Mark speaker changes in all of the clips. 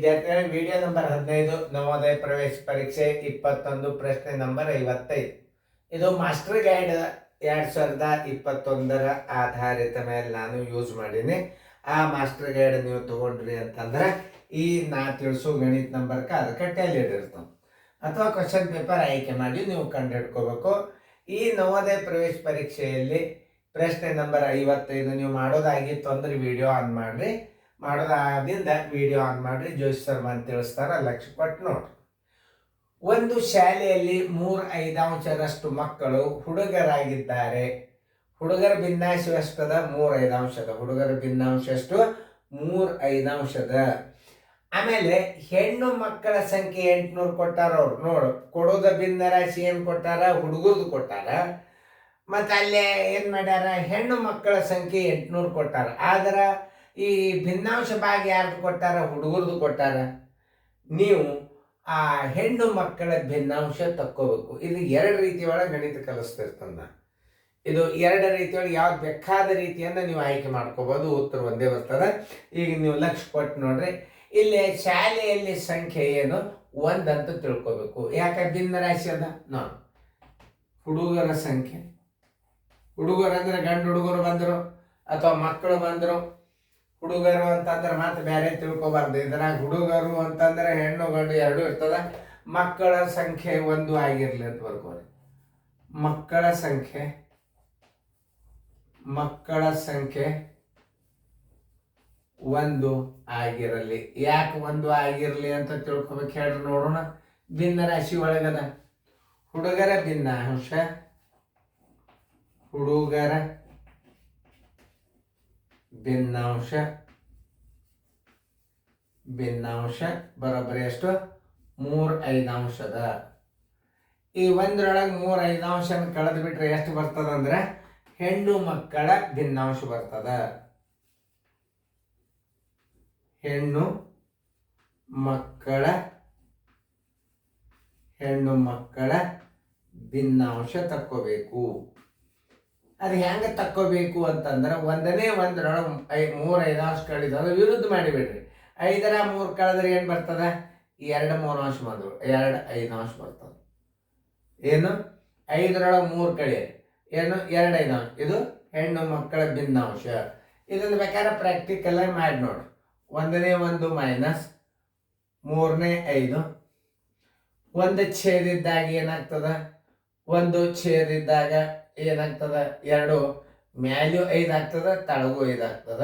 Speaker 1: ವಿದ್ಯಾರ್ಥಿಗಳ video number 15 Navodaya ಪ್ರವೇಶ ಪರೀಕ್ಷೆ 21 ಪ್ರಶ್ನೆ ನಂಬರ್ 55. ಇದು ಮಾಸ್ಟರ್ ಗೈಡ್ 2021 ಆಧಾರಿತ ಮೇಲೆ ನಾನು ಯೂಸ್ ಮಾಡೀನಿ. ಆ ಮಾಸ್ಟರ್ ಗೈಡ್ ನೀವು ತಗೊಂಡ್ರಿ ಅಂತಂದ್ರೆ ಈ ನಾ ತಿಳಿಸೋ ಗಣಿತ ನಂಬರ್ಗೆ ಅದಕ್ಕೆ ಟ್ಯಾಲಿಡ್ ಇರ್ತಾವೆ ಅಥವಾ ಕ್ವಶನ್ ಪೇಪರ್ ಆಯ್ಕೆ ಮಾಡಿ ನೀವು ಕಂಡುಹಿಡ್ಕೋಬೇಕು. ಈ ನವೋದಯ ಪ್ರವೇಶ ಪರೀಕ್ಷೆಯಲ್ಲಿ ಪ್ರಶ್ನೆ ನಂಬರ್ 55 ನೀವು ಮಾಡೋದಾಗಿತ್ತು ಅಂದ್ರೆ ವಿಡಿಯೋ ಆನ್ ಮಾಡಿರಿ. ಮಾಡೋದಾದಿಂದ ವಿಡಿಯೋ ಆನ್ ಮಾಡಿ ಜೋಶ್ ಶರ್ಮಾ ಅಂತ ತಿಳಿಸ್ತಾರ, ಲಕ್ಷ ಕೊಟ್ಟು ನೋಡ್ರಿ. ಒಂದು ಶಾಲೆಯಲ್ಲಿ 3/5 ಮಕ್ಕಳು ಹುಡುಗರಾಗಿದ್ದಾರೆ. ಹುಡುಗರ ಭಿನ್ನಾಂಶ ಎಷ್ಟದ? 3/5. ಹುಡುಗರ ಭಿನ್ನಾಂಶ ಎಷ್ಟು? 3/5. ಆಮೇಲೆ ಹೆಣ್ಣು ಮಕ್ಕಳ ಸಂಖ್ಯೆ 800 ಕೊಟ್ಟಾರ. ಅವ್ರು ನೋಡು, ಕೊಡೋದ ಭಿನ್ನರಾಶಿ ಏನು ಕೊಟ್ಟಾರ? ಹುಡುಗರದು ಕೊಟ್ಟಾರ. ಮತ್ತು ಅಲ್ಲೇ ಏನು ಮಾಡ್ಯಾರ? ಹೆಣ್ಣು ಮಕ್ಕಳ ಸಂಖ್ಯೆ 800 ಕೊಟ್ಟಾರ. ಆದ್ರೆ ಈ ಭಿನ್ನಾಂಶ ಭಾಗ ಯಾರ್ದು ಕೊಟ್ಟಾರ? ಹುಡುಗರದು ಕೊಟ್ಟಾರ. ನೀವು ಆ ಹೆಣ್ಣು ಮಕ್ಕಳ ಭಿನ್ನಾಂಶ ತಕ್ಕೋಬೇಕು. ಇದು 2 ರೀತಿಯೊಳಗೆ ಗಣಿತ ಕಲಿಸ್ತಿರ್ತಂದ. ಇದು 2 ರೀತಿಯೊಳಗೆ ಯಾವ್ದು ಬೇಕಾದ ರೀತಿಯನ್ನು ನೀವು ಆಯ್ಕೆ ಮಾಡ್ಕೋಬೋದು, ಉತ್ತರ ಒಂದೇ ಬರ್ತದೆ. ಈಗ ನೀವು ಲಕ್ಷ ಕೊಟ್ಟು ನೋಡ್ರಿ. ಇಲ್ಲಿ ಶಾಲೆಯಲ್ಲಿ ಸಂಖ್ಯೆ ಏನು? 1 ಅಂತ ತಿಳ್ಕೊಬೇಕು. ಯಾಕೆ? ಭಿನ್ನರಾಶಿ ಅದ ನೋಡಿ. ಹುಡುಗರ ಸಂಖ್ಯೆ, ಹುಡುಗರು ಅಂದ್ರೆ ಗಂಡು ಹುಡುಗರು ಬಂದರು ಅಥವಾ ಮಕ್ಕಳು ಬಂದರು. ಹುಡುಗರು ಅಂತಂದ್ರೆ ಮತ್ತೆ ಬೇರೆ ತಿಳ್ಕೊಬಾರ್ದು. ಇದ್ರಾಗ ಹುಡುಗರು ಅಂತಂದ್ರೆ ಹೆಣ್ಣು ಗಂಡು 2 ಇರ್ತದ. ಮಕ್ಕಳ ಸಂಖ್ಯೆ 1 ಆಗಿರ್ಲಿ ಅಂತ ಬರ್ಕೋರಿ. ಮಕ್ಕಳ ಸಂಖ್ಯೆ 1 ಆಗಿರಲಿ. ಯಾಕೆ 1 ಆಗಿರಲಿ ಅಂತ ತಿಳ್ಕೊಬೇಕು ಹೇಳ್ರಿ ನೋಡೋಣ. ಭಿನ್ನರಾಶಿ ಒಳಗದ ಹುಡುಗರ ಭಿನ್ನಾಂಶ, ಹುಡುಗರ ಭಿನ್ನಾಂಶ ಬರೋಬ್ಬರಿ ಎಷ್ಟು? 3/5. ಈ 1ರೊಳಗೆ 3/5 ಕಳೆದು ಬಿಟ್ರೆ ಎಷ್ಟು ಬರ್ತದ ಅಂದ್ರೆ ಹೆಣ್ಣು ಮಕ್ಕಳ ಭಿನ್ನಾಂಶ ಬರ್ತದ. ಹೆಣ್ಣು ಮಕ್ಕಳ ಭಿನ್ನಾಂಶ ತಕ್ಕೋಬೇಕು. ಅದು ಹೆಂಗೆ ತಕ್ಕೋಬೇಕು ಅಂತಂದ್ರೆ 1ರೊಳಗೆ 3/5 ಕಳಿದ್ರೆ ವಿರುದ್ಧ ಮಾಡಿಬಿಡ್ರಿ. 5ರ 3 ಕಳೆದ್ರೆ ಏನು ಬರ್ತದ? 2 3 ಬಂದರು, 2/5 ಬರ್ತದೆ. ಏನು? 5ರೊಳಗೆ 3 ಕಳಿಯಿರಿ, ಏನು? 2/5. ಇದು ಹೆಣ್ಣು ಮಕ್ಕಳ ಭಿನ್ನಾಂಶ. ಇದನ್ನು ಬೇಕಾದ್ರೆ ಪ್ರಾಕ್ಟಿಕಲ್ ಆಗಿ ಮಾಡಿ ನೋಡ್ರಿ. 1 ಮೈನಸ್ 3/5. 1 ಛೇದಿದ್ದಾಗ ಏನಾಗ್ತದ? 1 ಛೇದಿದ್ದಾಗ ಏನಾಗ್ತದ? 2 ಮ್ಯಾಲ್ಯೂ 5 ಆಗ್ತದ, ತಳಗೂ 5 ಆಗ್ತದ.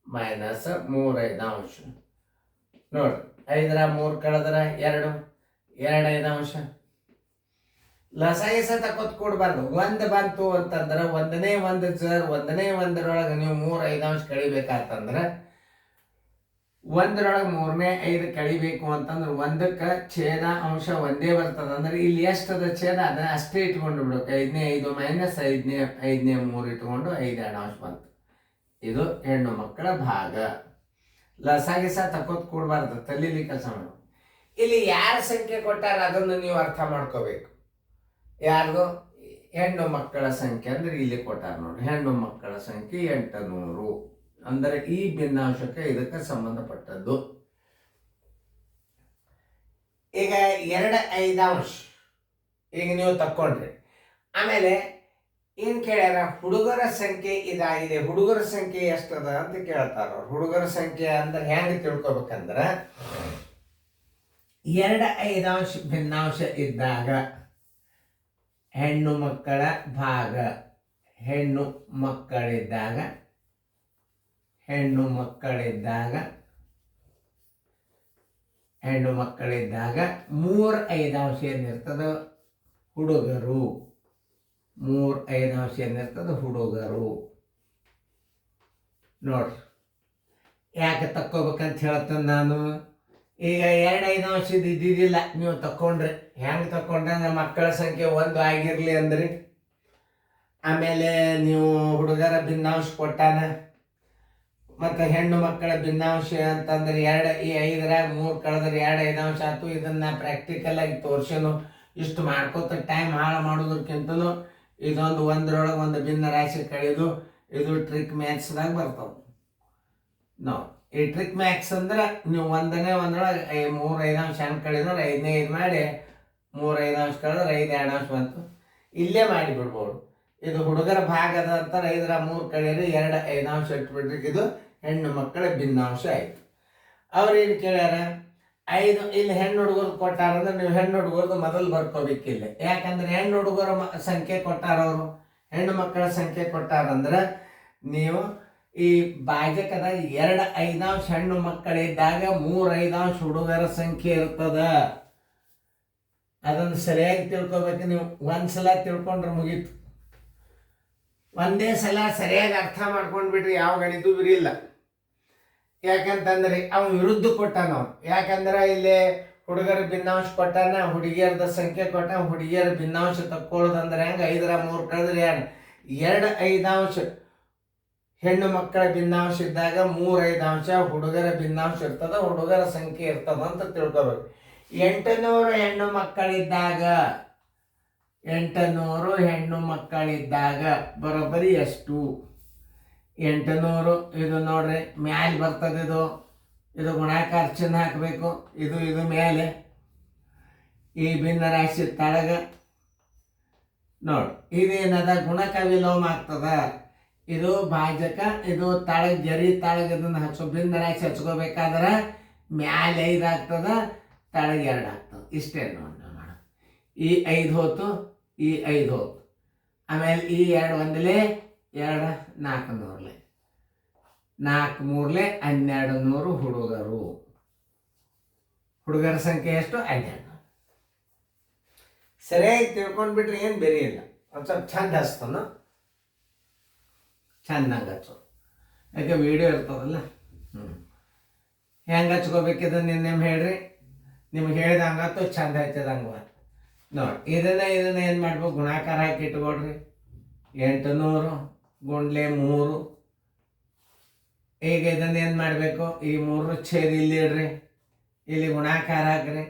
Speaker 1: ಮೈನಸ್ 3/5 ನೋಡ್ರಿ. 5ರ 3 ಕಳೆದ್ರೆ 2/5. ಲಸಾಯಿಸ ತಕ್ಕೊತ್ ಕೊಡ್ಬಾರ್ದು. 1 ಬಂತು ಅಂತಂದ್ರೆ 1ರೊಳಗೆ ನೀವು 3/5 ಕಳಿಬೇಕಂತಂದ್ರೆ 1ರೊಳಗೆ 3/5 ಕಳಿಬೇಕು ಅಂತಂದ್ರೆ 1ಕ್ಕೆ ಛೇದ ಅಂಶ ಒಂದೇ ಬರ್ತದ. ಅಂದ್ರೆ ಇಲ್ಲಿ ಎಷ್ಟದ ಛೇದ ಅದನ್ನ ಅಷ್ಟೇ ಇಟ್ಕೊಂಡು ಬಿಡ್ಬೇಕು. 5/5 ಮೈನಸ್ 5/3 ಇಟ್ಕೊಂಡು 5/2 ಬಂತು. ಇದು ಹೆಣ್ಣು ಮಕ್ಕಳ ಭಾಗ. ಲಸಾಗಿಸ ತಕ್ಕೋತ್ ಕೊಡ್ಬಾರ್ದು, ತಲೀಲಿ ಕೆಲಸ ಮಾಡು. ಇಲ್ಲಿ ಯಾರ ಸಂಖ್ಯೆ ಕೊಟ್ಟಾರ ಅದನ್ನು ನೀವು ಅರ್ಥ ಮಾಡ್ಕೋಬೇಕು. ಯಾರ್ದು? ಹೆಣ್ಣು ಮಕ್ಕಳ ಸಂಖ್ಯೆ ಅಂದ್ರೆ ಇಲ್ಲಿ ಕೊಟ್ಟಾರ ನೋಡಿ. ಹೆಣ್ಣು ಮಕ್ಕಳ ಸಂಖ್ಯೆ 800 ಅಂದರೆ ಈ ಭಿನ್ನಾಂಶಕ್ಕೆ ಇದಕ್ಕೆ ಸಂಬಂಧಪಟ್ಟದ್ದು. ಈಗ 2/5 ಈಗ ನೀವು ತಕ್ಕೊಂಡ್ರಿ. ಆಮೇಲೆ ಏನ್ ಕೇಳ್ಯಾರ? ಹುಡುಗರ ಸಂಖ್ಯೆ ಇದಾಗಿದೆ. ಹುಡುಗರ ಸಂಖ್ಯೆ ಎಷ್ಟದ ಅಂತ ಕೇಳ್ತಾರ. ಹುಡುಗರ ಸಂಖ್ಯೆ ಅಂದ್ರೆ ಹೆಂಗೆ ತಿಳ್ಕೊಬೇಕಂದ್ರ 2/5 ಭಿನ್ನಾಂಶ ಇದ್ದಾಗ ಹೆಣ್ಣು ಮಕ್ಕಳ ಭಾಗ, ಹೆಣ್ಣು ಮಕ್ಕಳಿದ್ದಾಗ 3/5 ಏನಿರ್ತದ? ಹುಡುಗರು. 3/5 ಏನಿರ್ತದ? ಹುಡುಗರು. ನೋಡ್ರಿ, ಯಾಕೆ ತಕ್ಕೋಬೇಕಂತ ಹೇಳ್ತೇನೆ ನಾನು. ಈಗ 2/5 ಇದ್ದಿದ್ದಿಲ್ಲ, ನೀವು ತಕ್ಕೊಂಡ್ರಿ. ಹೆಂಗೆ ತಕ್ಕೊಂಡ್ರೆ ಮಕ್ಕಳ ಸಂಖ್ಯೆ 1 ಆಗಿರಲಿ ಅಂದ್ರಿ. ಆಮೇಲೆ ನೀವು ಹುಡುಗರ ಭಿನ್ನಾಂಶ ಕೊಟ್ಟಾನ, ಮತ್ತು ಹೆಣ್ಣು ಮಕ್ಕಳ ಭಿನ್ನಾಂಶ ಅಂತಂದ್ರೆ 5ರ 3 ಕಳೆದ್ರೆ 2/5 ಆಯ್ತು. ಇದನ್ನು ಪ್ರಾಕ್ಟಿಕಲ್ ಆಗಿ ತೋರ್ಸೇನು. ಇಷ್ಟು ಮಾಡ್ಕೋತ ಟೈಮ್ ಹಾಳು ಮಾಡೋದಕ್ಕಿಂತಲೂ ಇದೊಂದು 1ರೊಳಗೆ 1 ಭಿನ್ನ ರಾಶಿ ಕಳೆದು ಇದು ಟ್ರಿಕ್ ಮ್ಯಾಥ್ಸ್ದಾಗ ಬರ್ತಾವೆ. ನಾವು ಈ ಟ್ರಿಕ್ ಮ್ಯಾಕ್ಸ್ ಅಂದ್ರೆ ನೀವು ಒಂದನೇ ಒಂದೊಳಗೆ 3-5 ಅಂಶ ಹಣ್ಣು ಕಳೆದ್ರೆ 5ನೇ 5 ಮಾಡಿ 3-5 ಅಂಶ ಕಳೆದ್ರೆ 5 2 ಅಂಶ ಬಂತು. ಇಲ್ಲೇ ಮಾಡಿಬಿಡ್ಬೋದು. ಇದು ಹುಡುಗರ ಭಾಗದ ಅಂತ 5 3 ಕಳೆದ್ರೆ 2 5 ಅಂಶ ಇಟ್ಬಿಟ್ರೆ ಇದು ಹೆಣ್ಣು ಮಕ್ಕಳ ಭಿನ್ನಾಂಶ ಆಯಿತು. ಅವ್ರೇನು ಕೇಳ್ಯಾರ 5 ಇಲ್ಲಿ ಹೆಣ್ಣು ಹುಡುಗರು ಕೊಟ್ಟಾರಂದ್ರೆ ನೀವು ಹೆಣ್ಣು ಹುಡುಗರದು ಮೊದಲು ಬರ್ಕೋಬೇಕಿಲ್ಲ. ಯಾಕಂದ್ರೆ ಹೆಣ್ಣು ಹುಡುಗರ ಸಂಖ್ಯೆ ಕೊಟ್ಟಾರವರು, ಹೆಣ್ಣು ಮಕ್ಕಳ ಸಂಖ್ಯೆ ಕೊಟ್ಟಾರಂದ್ರೆ ನೀವು ಈ ಭಾಜಕದ 2 5 ಅಂಶ ಹೆಣ್ಣು ಮಕ್ಕಳಿದ್ದಾಗ 3 5 ಅಂಶ ಹುಡುಗರ ಸಂಖ್ಯೆ ಇರ್ತದ. ಅದನ್ನು ಸರಿಯಾಗಿ ತಿಳ್ಕೊಬೇಕು. ನೀವು ಒಂದ್ಸಲ ತಿಳ್ಕೊಂಡ್ರೆ ಮುಗೀತು. ಒಂದೇ ಸಲ ಸರಿಯಾಗಿ ಅರ್ಥ ಮಾಡ್ಕೊಂಡ್ಬಿಟ್ರಿ ಯಾವ ಗಣಿತೂ ಬಿರಿಲ್ಲ. ಯಾಕಂತಂದ್ರೆ ಅವನು ವಿರುದ್ಧ ಕೊಟ್ಟಾನ. ಯಾಕಂದ್ರೆ ಇಲ್ಲಿ ಹುಡುಗರ ಭಿನ್ನಾಂಶ ಕೊಟ್ಟಾನ, ಹುಡುಗಿಯರದ ಸಂಖ್ಯೆ ಕೊಟ್ಟ, ಹುಡುಗಿಯರ ಭಿನ್ನಾಂಶ ತಕ್ಕೊಳ್ಳೋದಂದ್ರೆ ಹೆಂಗೆ 5 3 ಕಳೆದ್ರೆ 2 5 ಅಂಶ ಹೆಣ್ಣು ಮಕ್ಕಳ ಭಿನ್ನಾಂಶ ಇದ್ದಾಗ 3 5 ಅಂಶ ಹುಡುಗರ ಭಿನ್ನಾಂಶ ಇರ್ತದ, ಹುಡುಗರ ಸಂಖ್ಯೆ ಇರ್ತದ ಅಂತ ತಿಳ್ಕೊಬೇಕು. 800 ಹೆಣ್ಣು ಮಕ್ಕಳಿದ್ದಾಗ 800 ಹೆಣ್ಣು ಮಕ್ಕಳಿದ್ದಾಗ ಬರೋಬ್ಬರಿ ಎಷ್ಟು? 800 ಇದು ನೋಡ್ರಿ ಮ್ಯಾಲೆ ಬರ್ತದೆ. ಇದು ಗುಣಾಕಾರ ಚಿಹ್ನೆ ಹಾಕಬೇಕು. ಇದು ಮೇಲೆ ಈ ಭಿನ್ನ ರಾಶಿ ತಳಗ ನೋಡಿ ಇದೇನದ ಗುಣಕ ವಿಲೋಮ ಆಗ್ತದ. ಇದು ಭಾಜಕ, ಇದು ತಳಗ ಜರಿ ತಳಗ ಇದನ್ನು ಹಚ್ಚೋ ಭಿನ್ನ ರಾಶಿ ಹಚ್ಕೋಬೇಕಾದ್ರೆ ಮ್ಯಾಲೆ 5 ಆಗ್ತದ, ತಳಗ 2 ಆಗ್ತದೆ. ಇಷ್ಟೇ ನೋಡಿ ಮಾಡೋದು. ಈ 5 ಹೋತು, ಈ 5 ಹೋತು, ಆಮೇಲೆ ಈ 2 ಒಂದಲೇ 2 400 4 3 1200 ಹುಡುಗರು. ಹುಡುಗರ ಸಂಖ್ಯೆ ಎಷ್ಟು? 1200. ಸರಿಯಾಗಿ ತಿಳ್ಕೊಂಡ್ಬಿಟ್ರೆ ಏನು ಬೇರೆ ಇಲ್ಲ. ಒಂದು ಸ್ವಲ್ಪ ಚಂದ ಹಚ್ತಾನ, ಚಂದಂಗೆ ಹಚ್ಚೋ. ಯಾಕೆ ವಿಡಿಯೋ ಇರ್ತದಲ್ಲ. ಹೆಂಗೆ ಹಚ್ಕೋಬೇಕಿದ ನಿನ್ನೆ ಹೇಳ್ರಿ. ನಿಮ್ಗೆ ಹೇಳ್ದಂಗತ್ತು ಚಂದ ಹಚ್ಚದಂಗ ನೋಡಿ. ಇದನ್ನ ಏನು ಮಾಡ್ಬೇಕು? ಗುಣಾಕಾರ ಹಾಕಿ ಇಟ್ಕೊಡ್ರಿ. 800 ಗುಂಡ್ಲೆ 3. ಈಗ ಇದನ್ನ ಏನು ಮಾಡಬೇಕು? ಈ 3 ಛೇದ ಇಲ್ಲಿ ಇಡ್ರಿ, ಇಲ್ಲಿ ಗುಣಾಕಾರ ಹಾಕ್ರಿ.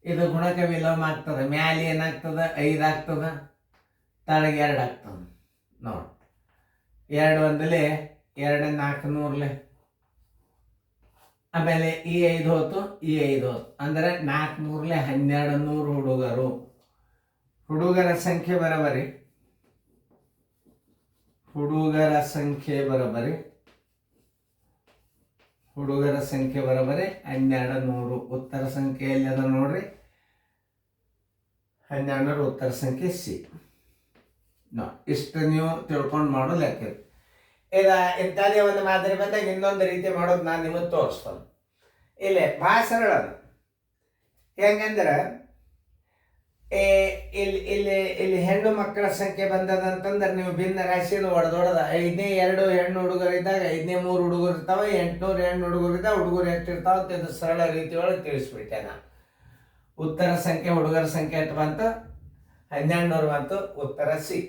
Speaker 1: ಇದು ಗುಣಕ ವಿಲೋಮ ಆಗ್ತದೆ. ಮ್ಯಾಲೆ ಏನಾಗ್ತದೆ? 5 ಆಗ್ತದೆ, ತಳಗೆ 2 ಆಗ್ತದೆ ನೋಡಿ. 2 ಒಂದಲೇ 2 400. ಆಮೇಲೆ ಈ 5 ಹೋತು, ಈ 5 ಹೋತು, ಅಂದರೆ 4 3 1200 ಹುಡುಗರು. ಹುಡುಗರ ಸಂಖ್ಯೆ ಬರಬರಿ, ಹುಡುಗರ ಸಂಖ್ಯೆ ಬರಬರಿ 1200. ಉತ್ತರ ಸಂಖ್ಯೆಯಲ್ಲಿ ಅದ ನೋಡ್ರಿ 1200 ಉತ್ತರ ಸಂಖ್ಯೆ ಸಿ. ಇಷ್ಟು ನೀವು ತಿಳ್ಕೊಂಡು ಮಾಡೋ ಲೆಕ್ಕ. ಈಗ ಇಂಥದೇ ಒಂದು ಮಾದರಿ ಬಂದಾಗ ಇನ್ನೊಂದು ರೀತಿ ಮಾಡೋದು ನಾನು ನಿಮಗೆ ತೋರಿಸ್ತೇನೆ. ಇಲ್ಲಿ ಭಾಳ ಸರಳ ಅದು. ಹೆಂಗಂದ್ರೆ ಇಲ್ಲಿ ಹೆಣ್ಣು ಮಕ್ಕಳ ಸಂಖ್ಯೆ ಬಂದದಂತಂದ್ರೆ ನೀವು ಭಿನ್ನ ರಾಶಿಯನ್ನು ಹೊಡೆದೊಡೆದ 5ನೇ 2 ಹೆಣ್ಣು ಹುಡುಗರು ಇದ್ದಾಗ 5ನೇ 3 ಹುಡುಗರು ಇರ್ತಾವೆ, 800 ಹೆಣ್ಣು ಹುಡುಗರು ಇದ್ದಾಗ ಹುಡುಗರು ಎಷ್ಟು ಇರ್ತಾವೆ ಅಂತ ಇದು ಸರಳ ರೀತಿಯೊಳಗೆ ತಿಳಿಸ್ಬಿಟ್ಟೆ ನಾನು. ಉತ್ತರ ಸಂಖ್ಯೆ ಹುಡುಗರ ಸಂಖ್ಯೆ ಎಷ್ಟು ಬಂತು? 1200 ಬಂತು. ಉತ್ತರ ಸಿ.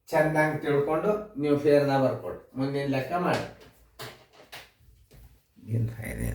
Speaker 1: ಚೆನ್ನಾಗಿ ತಿಳ್ಕೊಂಡು ನೀವು ಫೇರ್ನ ಬರ್ಕೊಡಿ. ಮುಂದಿನ ಲೆಕ್ಕ ಮಾಡಿ. ಏನು ಫಾಯ್ದೆ?